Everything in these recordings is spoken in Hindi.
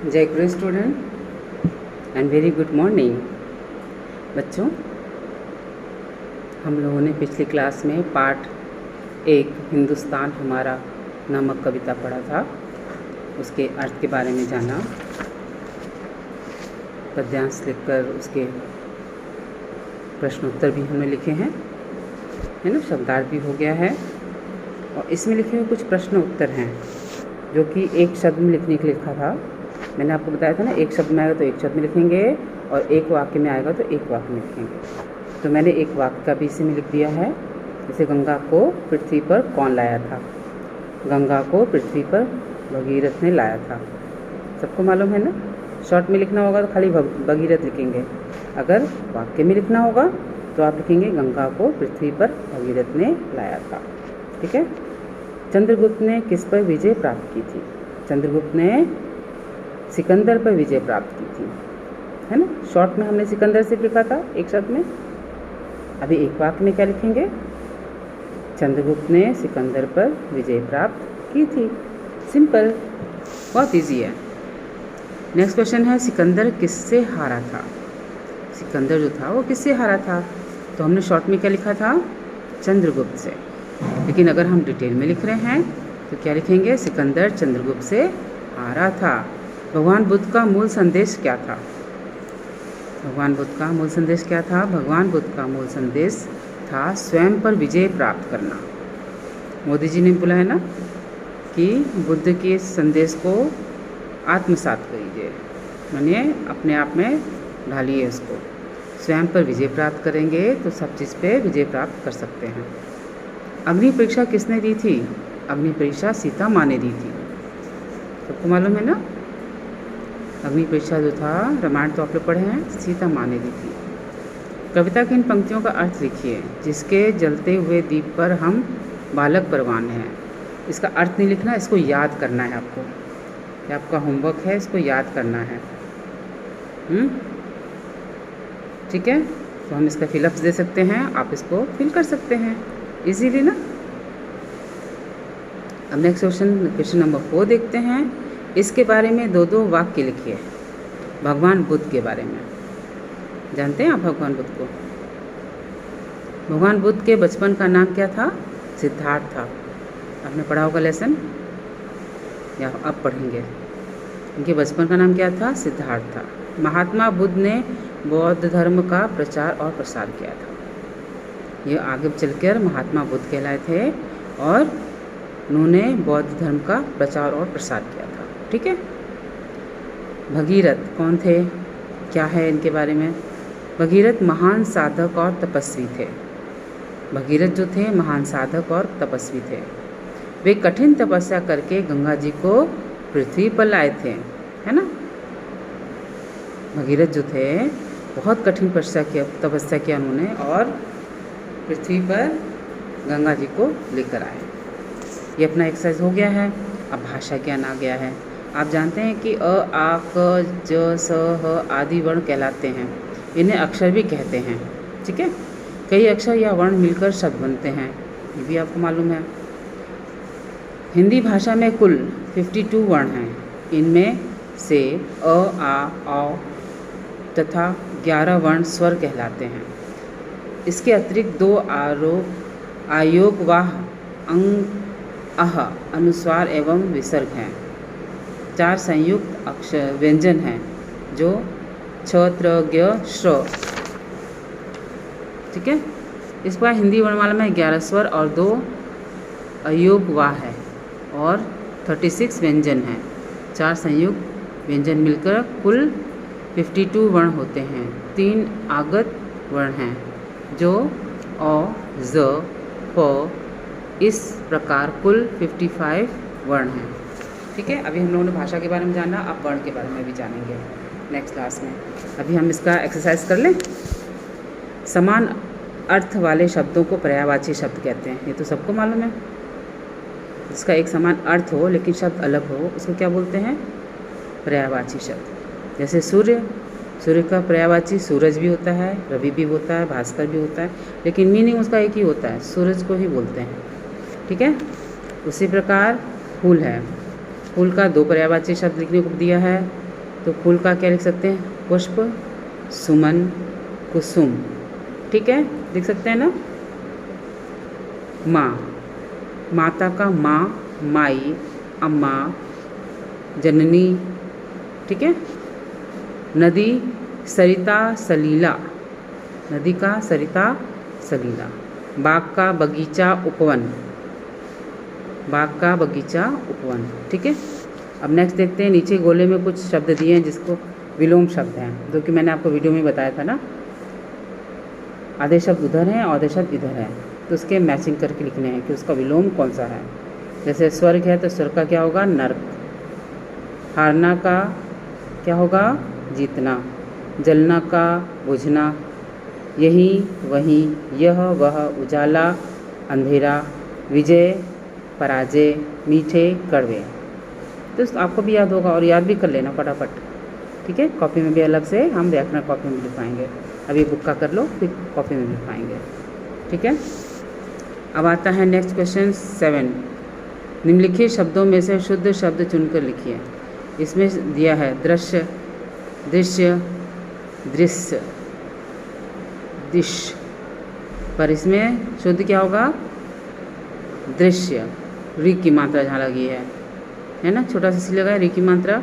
जय गुरु student and very good morning बच्चों। हम लोगों ने पिछली क्लास में पार्ट 1 हिंदुस्तान हमारा नामक कविता पढ़ा था, उसके अर्थ के बारे में जाना, पद्यांश लिखकर उसके प्रश्न उत्तर भी हमने लिखे हैं, है ना। शब्दार्थ भी हो गया है और इसमें लिखे हुए कुछ प्रश्न उत्तर हैं जो कि एक शब्द में लिखने के लिए लिखा था। मैंने आपको बताया था ना, एक शब्द में आएगा तो एक शब्द में लिखेंगे और एक वाक्य में आएगा तो एक वाक्य में लिखेंगे। तो मैंने एक वाक्य का भी इसी में लिख दिया है। जैसे गंगा को पृथ्वी पर कौन लाया था? गंगा को पृथ्वी पर भगीरथ ने लाया था। सबको मालूम है ना। शॉर्ट में लिखना होगा तो खाली भगीरथ लिखेंगे, अगर वाक्य में लिखना होगा तो आप लिखेंगे गंगा को पृथ्वी पर भगीरथ ने लाया था। ठीक है। चंद्रगुप्त ने किस पर विजय प्राप्त की थी? चंद्रगुप्त ने सिकंदर पर विजय प्राप्त की थी, है ना। शॉर्ट में हमने सिकंदर से लिखा था एक शब्द में। अभी एक वाक्य में क्या लिखेंगे? चंद्रगुप्त ने सिकंदर पर विजय प्राप्त की थी। सिंपल, बहुत इजी है। नेक्स्ट क्वेश्चन है, सिकंदर किससे हारा था? सिकंदर जो था वो किससे हारा था? तो हमने शॉर्ट में क्या लिखा था? चंद्रगुप्त से। लेकिन अगर हम डिटेल में लिख रहे हैं तो क्या लिखेंगे? सिकंदर चंद्रगुप्त से हारा था। भगवान बुद्ध का मूल संदेश क्या था? भगवान बुद्ध का मूल संदेश क्या था? भगवान बुद्ध का मूल संदेश था स्वयं पर विजय प्राप्त करना। मोदी जी ने बोला है ना कि बुद्ध के संदेश को आत्मसात करिए, मानिए अपने आप में ढालिए उसको। स्वयं पर विजय प्राप्त करेंगे तो सब चीज़ पे विजय प्राप्त कर सकते हैं। अग्नि परीक्षा किसने दी थी? अग्नि परीक्षा सीता माँ ने दी थी। सबको मालूम है ना। अग्नि परीक्षा जो था, रामायण तो आप लोग पढ़े हैं, सीता माँ ने दी थी। कविता की इन पंक्तियों का अर्थ लिखिए। जिसके जलते हुए दीप पर हम बालक परवान हैं। इसका अर्थ नहीं लिखना, इसको याद करना है आपको। ये आपका होमवर्क है, इसको याद करना है। ठीक है। तो हम इसका फिलअप्स दे सकते हैं, आप इसको फिल कर सकते हैं इजीली ना। अब नेक्स्ट क्वेश्चन नंबर 4 देखते हैं। इसके बारे में दो वाक्य लिखिए। भगवान बुद्ध के बारे में। जानते हैं आप भगवान बुद्ध को? भगवान बुद्ध के बचपन का नाम क्या था? सिद्धार्थ था। आपने पढ़ा होगा लेसन, या अब पढ़ेंगे। उनके बचपन का नाम क्या था? सिद्धार्थ था। महात्मा बुद्ध ने बौद्ध धर्म का प्रचार और प्रसार किया था। ये आगे चलकर महात्मा बुद्ध कहलाए थे और उन्होंने बौद्ध धर्म का प्रचार और प्रसार किया था। ठीक है। भगीरथ कौन थे? क्या है इनके बारे में? भगीरथ महान साधक और तपस्वी थे। भगीरथ जो थे महान साधक और तपस्वी थे। वे कठिन तपस्या करके गंगा जी को पृथ्वी पर लाए थे, है ना। भगीरथ जो थे बहुत कठिन तपस्या किया उन्होंने और पृथ्वी पर गंगा जी को लेकर आए। ये अपना एक्सरसाइज हो गया है। अब भाषा ज्ञान आ गया है। आप जानते हैं कि अ, आ, क, ज, स, ह आदि वर्ण कहलाते हैं। इन्हें अक्षर भी कहते हैं। ठीक है। कई अक्षर या वर्ण मिलकर शब्द बनते हैं, ये भी आपको मालूम है। हिंदी भाषा में कुल 52 वर्ण हैं। इनमें से अ, आ, औ तथा 11 वर्ण स्वर कहलाते हैं। इसके अतिरिक्त 2 आयोगवाह अंग, अह, अनुस्वार एवं विसर्ग हैं। 4 संयुक्त अक्षर व्यंजन हैं जो छ, त्र, ज्ञ, श्र। ठीक है। इस बार हिंदी वर्णमाला में 11 स्वर और 2 अयोगवाह है और 36 व्यंजन हैं। 4 संयुक्त व्यंजन मिलकर कुल 52 वर्ण होते हैं। 3 आगत वर्ण हैं जो अ, ज, प। इस प्रकार कुल 55 वर्ण हैं। ठीक है। अभी हम लोगों ने भाषा के बारे में जाना, अब वर्ण के बारे में भी जानेंगे नेक्स्ट क्लास में। अभी हम इसका एक्सरसाइज कर लें। समान अर्थ वाले शब्दों को पर्यायवाची शब्द कहते हैं। ये तो सबको मालूम है। जिसका एक समान अर्थ हो लेकिन शब्द अलग हो, उसको क्या बोलते हैं? पर्यायवाची शब्द। जैसे सूर्य, सूर्य का पर्यायवाची सूरज भी होता है, रवि भी होता है, भास्कर भी होता है, लेकिन मीनिंग उसका एक ही होता है, सूरज को ही बोलते हैं। ठीक है। उसी प्रकार फूल है। फूल का 2 पर्यायवाची शब्द लिखने को दिया है, तो फूल का क्या लिख सकते हैं? पुष्प, सुमन, कुसुम। ठीक है, लिख सकते हैं ना। माँ, माता का माँ, माई, अम्मा, जननी। ठीक है। नदी, सरिता, सलीला, नदी का सरिता, सलीला। बाग का बगीचा, उपवन, बाग का बगीचा, उपवन। ठीक है। अब नेक्स्ट देखते हैं, नीचे गोले में कुछ शब्द दिए हैं जिसको विलोम शब्द हैं, जो कि मैंने आपको वीडियो में बताया था ना। आधे शब्द उधर हैं, आधे शब्द इधर हैं, तो उसके मैचिंग करके लिखने हैं कि उसका विलोम कौन सा है। जैसे स्वर्ग है तो स्वर्ग का क्या होगा? नर्क। हारना का क्या होगा? जीतना। जलना का बुझना। यही, वहीं, यह, वह, उजाला, अंधेरा, विजय, पराजय, मीठे, कड़वे। तो आपको भी याद होगा और याद भी कर लेना फटाफट। ठीक है, कॉपी में भी अलग से हम व्याकरण कॉपी में लिखवाएंगे। अभी बुक का कर लो, फिर कॉपी में लिखवाएंगे। ठीक है। अब आता है नेक्स्ट क्वेश्चन 7। निम्नलिखित शब्दों में से शुद्ध शब्द चुनकर लिखिए। इसमें दिया है दृश्य, दृश्य, दृश्य, दिश, पर इसमें शुद्ध क्या होगा? दृश्य। री की मात्रा जहाँ लगी है ना, छोटा सा सी लगा है, री की मात्रा,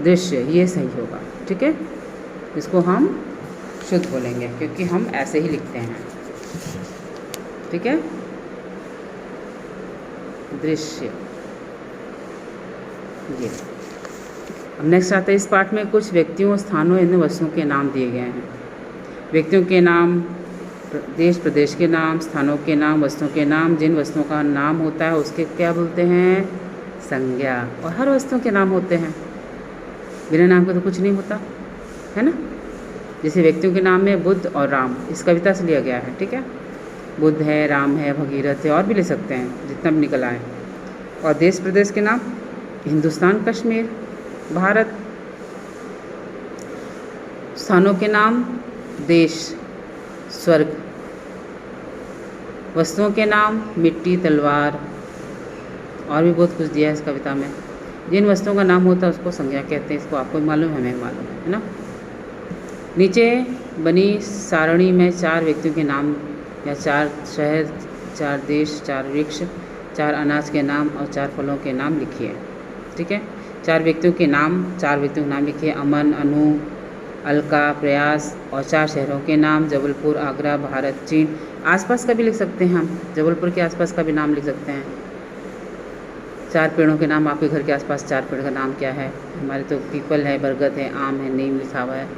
दृश्य, ये सही होगा। ठीक है, इसको हम शुद्ध बोलेंगे क्योंकि हम ऐसे ही लिखते हैं। ठीक है, दृश्य, ये। अब नेक्स्ट आता है, इस पाठ में कुछ व्यक्तियों, स्थानों एवं वस्तुओं के नाम दिए गए हैं। व्यक्तियों के नाम, देश प्रदेश के नाम, स्थानों के नाम, वस्तुओं के नाम। जिन वस्तुओं का नाम होता है उसके क्या बोलते हैं? संज्ञा। और हर वस्तुओं के नाम होते हैं, बिना नाम के तो कुछ नहीं होता है ना। जैसे व्यक्तियों के नाम में बुद्ध और राम, इस कविता से लिया गया है। ठीक है, बुद्ध है, राम है, भगीरथ है, और भी ले सकते हैं जितना भी निकल आए। और देश प्रदेश के नाम, हिंदुस्तान, कश्मीर, भारत। स्थानों के नाम, देश, स्वर्ग। वस्तुओं के नाम, मिट्टी, तलवार, और भी बहुत कुछ दिया है इस कविता में। जिन वस्तुओं का नाम होता है उसको संज्ञा कहते हैं। इसको आपको मालूम है, हमें मालूम है ना। नीचे बनी सारणी में 4 व्यक्तियों के नाम या 4 शहर, 4 देश, 4 वृक्ष, 4 अनाज के नाम और 4 फलों के नाम लिखिए। ठीक है, 4 व्यक्तियों के नाम, 4 व्यक्तियों के नाम लिखिए। अमन, अनु, अलका, प्रयास। और 4 शहरों के नाम, जबलपुर, आगरा, भारत, चीन। आसपास का भी लिख सकते हैं हम, जबलपुर के आसपास का भी नाम लिख सकते हैं। 4 पेड़ों के नाम, आपके घर के आसपास 4 पेड़ का नाम क्या है? हमारे तो पीपल है, बरगद है, आम है, नीम लिखा हुआ है।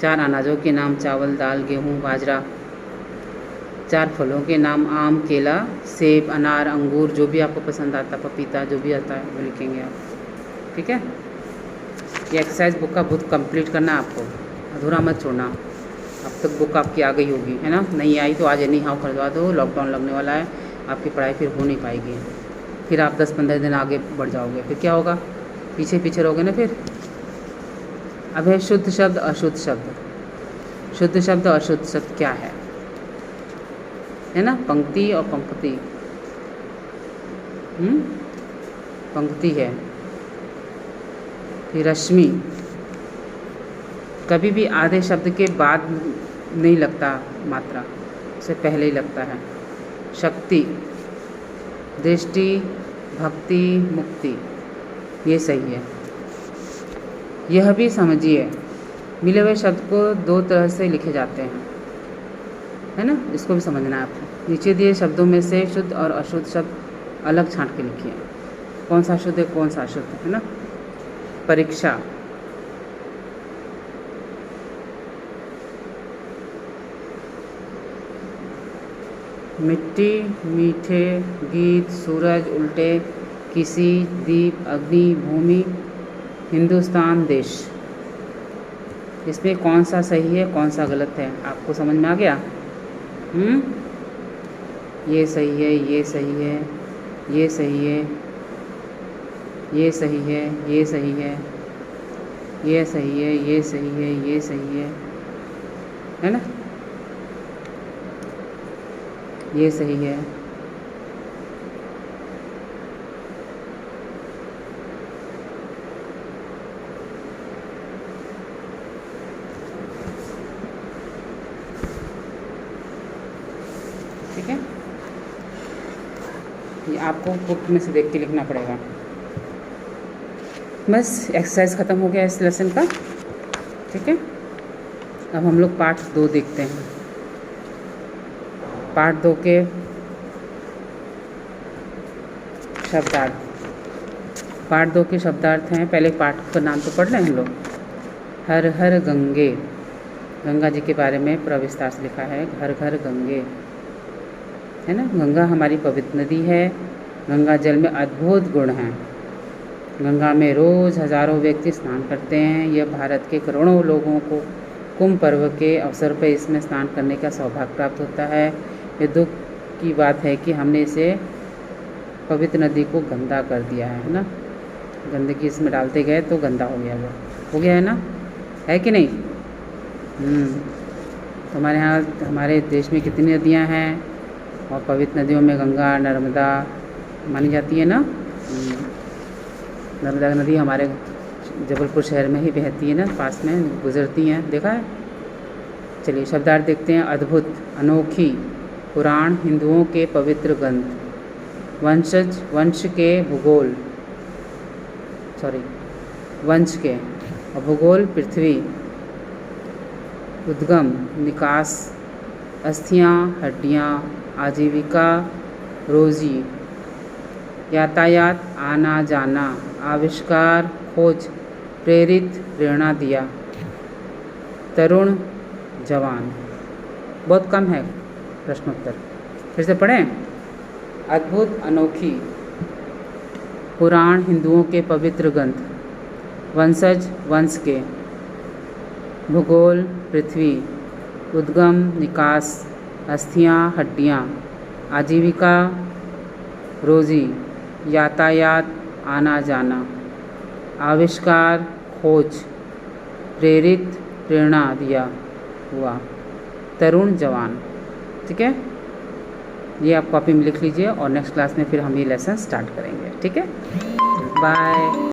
4 अनाजों के नाम, चावल, दाल, गेहूँ, बाजरा। 4 फलों के नाम, आम, केला, सेब, अनार, अंगूर, जो भी आपको पसंद आता, पपीता, जो भी आता है वो लिखेंगे आप। ठीक है, ये एक्सरसाइज बुक का बहुत कंप्लीट करना है आपको, अधूरा मत छोड़ना। अब तक बुक आपकी आ गई होगी है ना, नहीं आई तो आज एनी हाउ खरीदवा दो, लॉकडाउन लगने वाला है, आपकी पढ़ाई फिर हो नहीं पाएगी। फिर आप 10-15 दिन आगे बढ़ जाओगे, फिर क्या होगा? पीछे पीछे रहोगे ना फिर। अब है शुद्ध शब्द, अशुद्ध शब्द। शुद्ध शब्द, अशुद्ध शब्द क्या है ना? पंक्ति और पंक्ति। पंक्ति है। फिर रश्मि, कभी भी आधे शब्द के बाद नहीं लगता मात्रा, उससे पहले ही लगता है। शक्ति, दृष्टि, भक्ति, मुक्ति, ये सही है। यह भी समझिए, मिले हुए शब्द को 2 तरह से लिखे जाते हैं, है ना, इसको भी समझना है आपको। नीचे दिए शब्दों में से शुद्ध और अशुद्ध शब्द अलग छांट के लिखिए, कौन सा शुद्ध है कौन सा अशुद्ध है ना। परीक्षा, मिट्टी, मीठे, गीत, सूरज, उल्टे, किसी, दीप, अग्नि, भूमि, हिंदुस्तान, देश। इसमें कौन सा सही है कौन सा गलत है आपको समझ में आ गया? ये सही है, ये सही है, ये सही है, ये सही है, ये सही है, ये सही है, ये सही है, ये सही है ना, ये सही है। आपको बुक में से देख के लिखना पड़ेगा। बस एक्सरसाइज ख़त्म हो गया इस लेसन का, ठीक है। अब हम लोग पार्ट 2 देखते हैं। पार्ट 2 के शब्दार्थ, पार्ट 2 के शब्दार्थ हैं। पहले पार्ट का नाम तो पढ़ लें हम लोग। हर हर गंगे, गंगा जी के बारे में पूरा विस्तार से लिखा है। घर घर गंगे, है ना। गंगा हमारी पवित्र नदी है। गंगा जल में अद्भुत गुण हैं। गंगा में रोज़ हज़ारों व्यक्ति स्नान करते हैं। यह भारत के करोड़ों लोगों को कुंभ पर्व के अवसर पर इसमें स्नान करने का सौभाग्य प्राप्त होता है। ये दुख की बात है कि हमने इसे पवित्र नदी को गंदा कर दिया है ना। गंदगी इसमें डालते गए तो गंदा हो गया, वो हो गया है ना, है कि नहीं। तो हमारे यहाँ, हमारे देश में कितनी नदियाँ हैं, और पवित्र नदियों में गंगा, नर्मदा मानी जाती है ना। नर्मदा नदी हमारे जबलपुर शहर में ही बहती है ना, पास में गुजरती हैं, देखा है। चलिए शब्दार्थ देखते हैं। अद्भुत, अनोखी, पुराण, हिंदुओं के पवित्र ग्रंथ, वंशज, वंश के, भूगोल, वंश के, और भूगोल, पृथ्वी, उद्गम, निकास, अस्थियाँ, हड्डियाँ, आजीविका, रोजी, यातायात, आना जाना, आविष्कार, खोज, प्रेरित, प्रेरणा दिया, तरुण, जवान। बहुत कम है प्रश्नोत्तर, फिर से पढ़ें। अद्भुत, अनोखी, पुराण, हिंदुओं के पवित्र ग्रंथ, वंशज, वंश के, भूगोल, पृथ्वी, उद्गम, निकास, अस्थियाँ, हड्डियाँ, आजीविका, रोजी, यातायात, आना जाना, आविष्कार, खोज, प्रेरित, प्रेरणा दिया हुआ, तरुण, जवान। ठीक है, ये आप कॉपी में लिख लीजिए और नेक्स्ट क्लास में फिर हम ये लेसन स्टार्ट करेंगे। ठीक है, बाय।